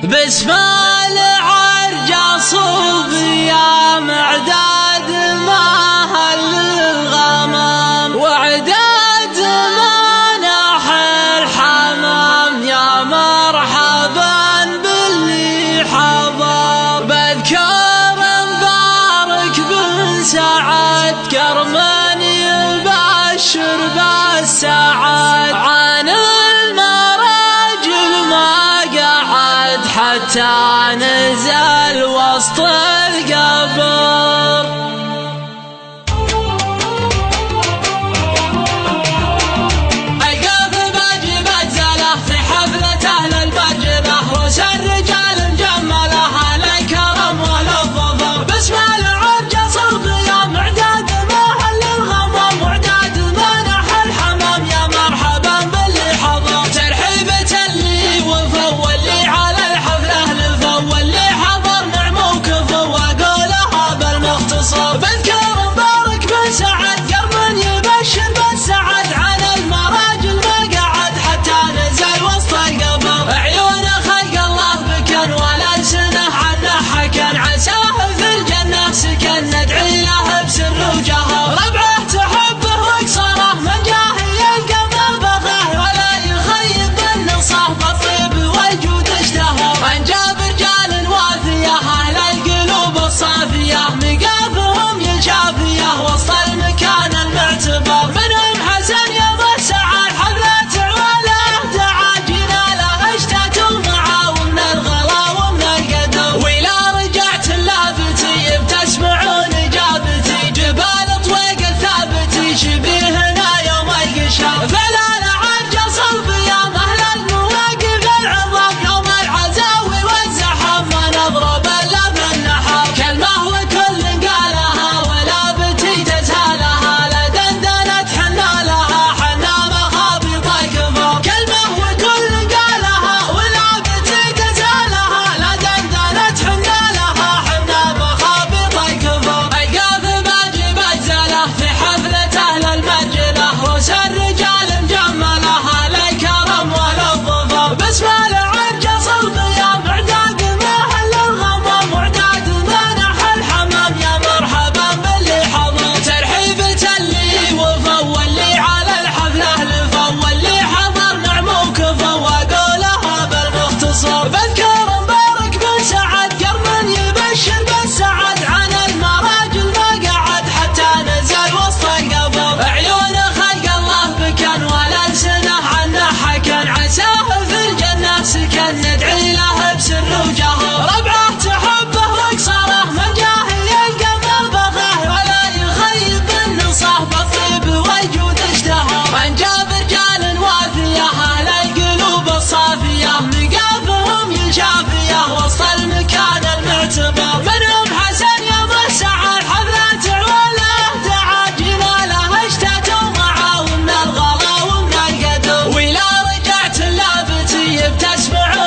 باسم العرجة صوب يا معداد ما الغمام وعداد مناح الحمام يا مرحبا باللي حضر بذكر مبارك بن سعد كرمن يبشر بالسعد عن المراجل ما قعد حتى نزل وسط القبر. القلب باجي بجزله في حفلة أهل المجنة رؤوس الرجال مجملة على الكرم والظفر باسم العرجة صرب يا معداد مهل الغمام وعداد منح الحمام يا مرحبا باللي حضر ترحيبة اللي وفى واللي على الحفلة لفى واللي حضر نعم وكفى واقولها بالمختصر بذكر مبارك بن سعد كرمن يبشر بالسعد عن المراجل ما قعد حتى نزل وسط القبر عيون خلق الله بكن والألسنة عنه حكن عساه في الجنة سكن ندعي له بسر وجهر ربعه تحبه وقصره من جاه يلقى ما بغاه ولا يخيب بالنصه بالطيب والجود اشتهر انجاب رجال واثيه اهل القلوب الصافيه مقافهم يشافيه وسط المكان المعتبر منهم حسن يا ابو سعد حفلة عواله دعاجنا له اشتات معه ومن الغلا ومن القدر وإلى رجعت اللابتي بتسمعون اجابتي جبال طويق الثابتي شبيهنا يوم القشر فلا العرجة صلب يا مهل المواقف العظام يوم العزاوي والزحف ما نضرب الا بالنحر كلمه وكل قالها ولا بتي تزهلها لا دندنت حنا لها حنا مخابط الكفر كلمه وكل قالها ولا بتي تزهلها لا دندنت حنا لها حنا مخابط الكفر القاف باجي بجزله في حفلة أهل المجنة رؤوس الرجال مجملة على الكرم والظفر باسم العرجة صلب يا معداد مهل الغمام وعداد منح الحمام يا مرحبا باللي حضر ترحيبة اللي وفى واللي على الحفلة لفى واللي حضر نعم وكفى واقولها بالمختصر بذكر مبارك بن سعد كرمن يبشر بالسعد عن المراجل ما قعد حتى نزل وسط القبر عيون خلق الله بكن والألسنة عنه حكن عساه في الجنة سكن ندعي له بسر وجهر ربعه تحبه وقصره من جاه يلقى ما بغاه ولا يخيب بالنصه بالطيب والجود اشتهر انجاب رجال واثيه اهل القلوب الصافيه مقافهم يشافيه وسط المكان المعتبر منهم حسن يا ابو سعد حفلة عواله دعاجنا له اشتات معه ومن الغلا ومن القدر وإلى رجعت اللابتي بتسمعون